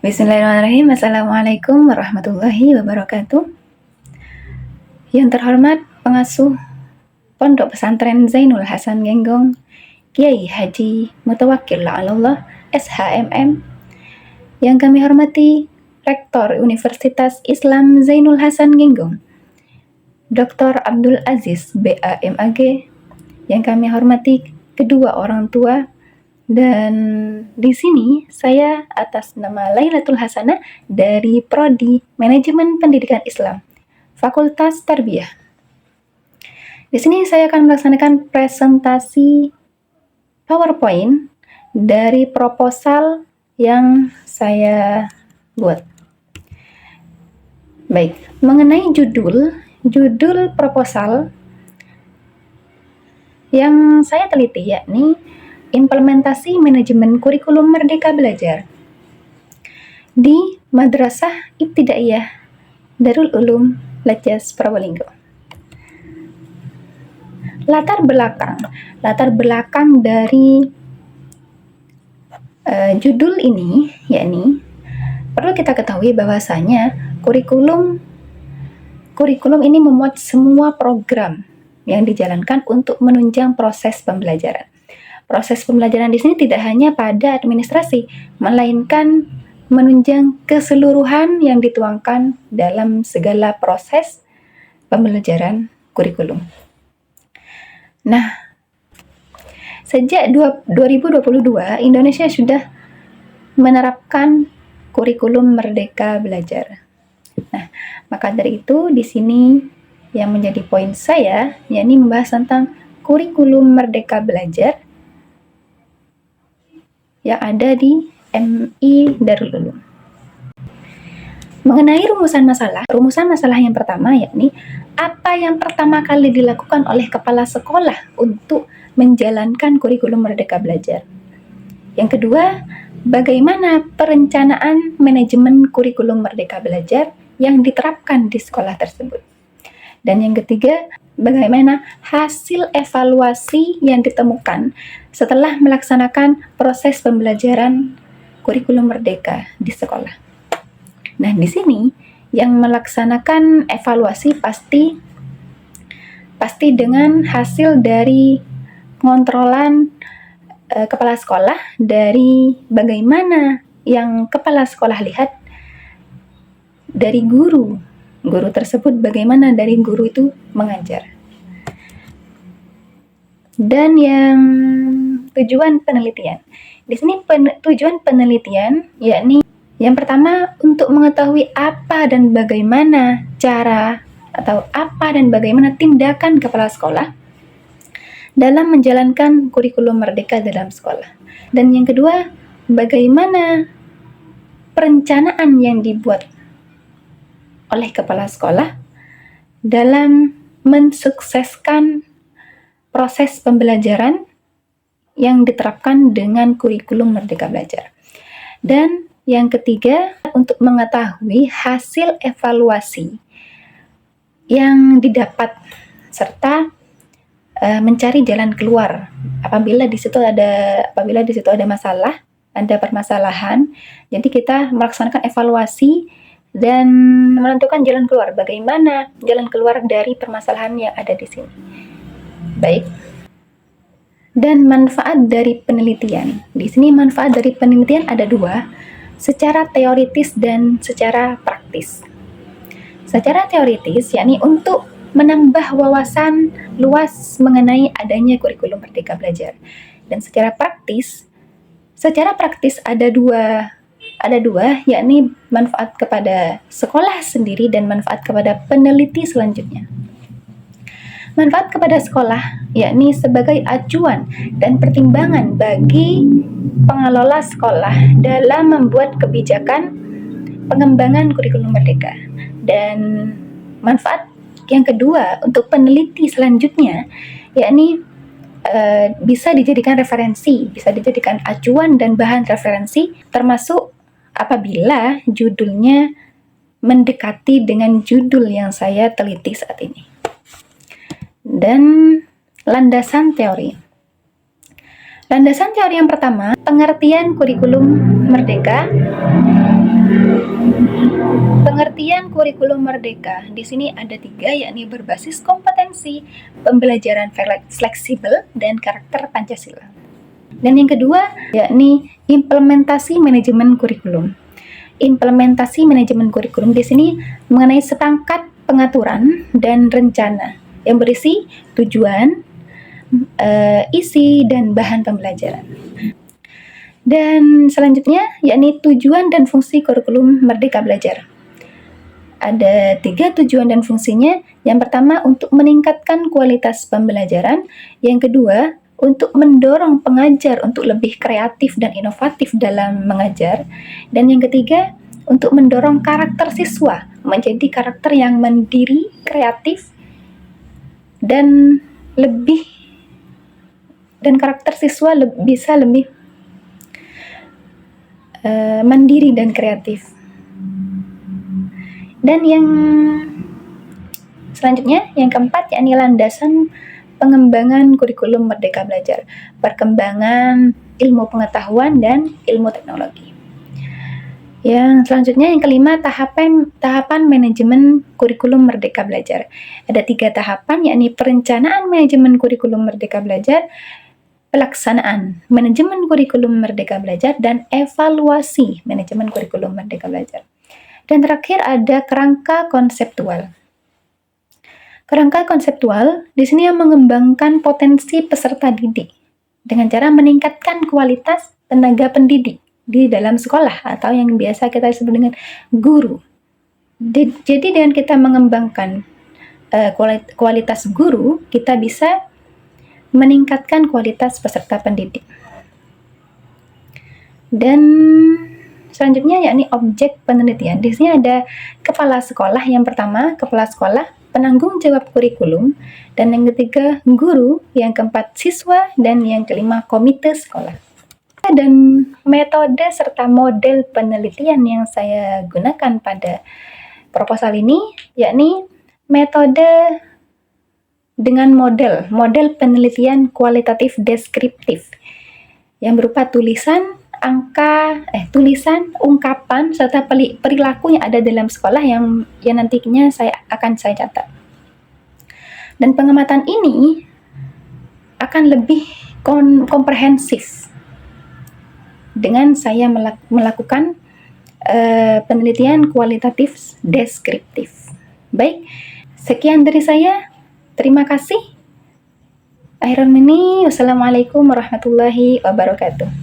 Bismillahirrahmanirrahim. Assalamualaikum warahmatullahi wabarakatuh. Yang terhormat pengasuh Pondok Pesantren Zainul Hasan Genggong, Kiai Haji Mutawakkil La'alallah SHMM. Yang kami hormati Rektor Universitas Islam Zainul Hasan Genggong, Dr. Abdul Aziz BAMAG. Yang kami hormati kedua orang tua. Dan di sini saya atas nama Lailatul Hasanah dari Prodi Manajemen Pendidikan Islam, Fakultas Tarbiyah. Di sini saya akan melaksanakan presentasi PowerPoint dari proposal yang saya buat. Baik, mengenai judul proposal yang saya teliti yakni Implementasi Manajemen Kurikulum Merdeka Belajar di Madrasah Ibtidaiyah Darul Ulum Leces Probolinggo. Latar belakang dari judul ini yakni perlu kita ketahui bahwasanya kurikulum ini memuat semua program yang dijalankan untuk menunjang proses pembelajaran. Proses pembelajaran di sini tidak hanya pada administrasi, melainkan menunjang keseluruhan yang dituangkan dalam segala proses pembelajaran kurikulum. Nah, sejak 2022 Indonesia sudah menerapkan kurikulum Merdeka Belajar. Nah, maka dari itu di sini yang menjadi poin saya yakni membahas tentang kurikulum Merdeka Belajar yang ada di MI Darul Ulum. Mengenai rumusan masalah yang pertama yakni apa yang pertama kali dilakukan oleh kepala sekolah untuk menjalankan kurikulum Merdeka Belajar. Yang kedua, bagaimana perencanaan manajemen kurikulum Merdeka Belajar yang diterapkan di sekolah tersebut. Dan yang ketiga, bagaimana hasil evaluasi yang ditemukan setelah melaksanakan proses pembelajaran kurikulum merdeka di sekolah. Nah, di sini yang melaksanakan evaluasi pasti dengan hasil dari pengontrolan kepala sekolah dari bagaimana yang kepala sekolah lihat dari guru tersebut, bagaimana dari guru itu mengajar. Dan yang tujuan penelitian. Di sini tujuan penelitian yakni yang pertama untuk mengetahui apa dan bagaimana cara atau apa dan bagaimana tindakan kepala sekolah dalam menjalankan kurikulum merdeka dalam sekolah. Dan yang kedua, bagaimana perencanaan yang dibuat oleh kepala sekolah dalam mensukseskan proses pembelajaran yang diterapkan dengan kurikulum Merdeka Belajar. Dan yang ketiga, untuk mengetahui hasil evaluasi yang didapat serta mencari jalan keluar apabila di situ ada masalah, ada permasalahan. Jadi kita melaksanakan evaluasi dan menentukan jalan keluar, bagaimana jalan keluar dari permasalahan yang ada di sini. Baik. Dan manfaat dari penelitian. Di sini manfaat dari penelitian ada dua, secara teoritis dan secara praktis. Secara teoritis yakni untuk menambah wawasan luas mengenai adanya kurikulum Merdeka Belajar. Dan secara praktis ada dua yakni manfaat kepada sekolah sendiri dan manfaat kepada peneliti selanjutnya. Manfaat kepada sekolah yakni sebagai acuan dan pertimbangan bagi pengelola sekolah dalam membuat kebijakan pengembangan kurikulum merdeka. Dan manfaat yang kedua untuk peneliti selanjutnya yakni bisa dijadikan referensi, bisa dijadikan acuan dan bahan referensi, termasuk apabila judulnya mendekati dengan judul yang saya teliti saat ini. Dan landasan teori. Landasan teori yang pertama, pengertian kurikulum merdeka Pengertian kurikulum merdeka di sini ada 3, yakni berbasis kompetensi, pembelajaran fleksibel, dan karakter Pancasila. Dan yang kedua, yakni implementasi manajemen kurikulum. Implementasi manajemen kurikulum di sini mengenai seperangkat pengaturan dan rencana yang berisi tujuan, isi, dan bahan pembelajaran. Dan selanjutnya, yakni tujuan dan fungsi kurikulum Merdeka Belajar. Ada 3 tujuan dan fungsinya. Yang pertama, untuk meningkatkan kualitas pembelajaran. Yang kedua, untuk mendorong pengajar untuk lebih kreatif dan inovatif dalam mengajar. Dan yang ketiga, untuk mendorong karakter siswa menjadi karakter yang mandiri, kreatif, dan karakter siswa bisa lebih mandiri dan kreatif. Dan yang selanjutnya, yang keempat, yakni landasan pengembangan kurikulum Merdeka Belajar, perkembangan ilmu pengetahuan dan ilmu teknologi. Yang selanjutnya, yang kelima, tahapan manajemen kurikulum Merdeka Belajar. Ada 3 tahapan, yakni perencanaan manajemen kurikulum Merdeka Belajar, pelaksanaan manajemen kurikulum Merdeka Belajar, dan evaluasi manajemen kurikulum Merdeka Belajar. Dan terakhir ada kerangka konseptual. Kerangka konseptual di sini yang mengembangkan potensi peserta didik dengan cara meningkatkan kualitas tenaga pendidik di dalam sekolah atau yang biasa kita sebut dengan guru. Jadi dengan kita mengembangkan kualitas guru, kita bisa meningkatkan kualitas peserta pendidik. Dan selanjutnya, yakni objek penelitian. Di sini ada kepala sekolah. Yang pertama, kepala sekolah, penanggung jawab kurikulum, dan yang ketiga, guru, yang keempat, siswa, dan yang kelima, komite sekolah. Dan metode serta model penelitian yang saya gunakan pada proposal ini, yakni metode dengan model penelitian kualitatif deskriptif yang berupa tulisan, ungkapan, serta perilaku yang ada dalam sekolah yang nantinya akan saya catat. Dan pengamatan ini akan lebih komprehensif dengan saya melakukan penelitian kualitatif deskriptif. Baik, sekian dari saya. Terima kasih. Akhirul mini, wassalamualaikum warahmatullahi wabarakatuh.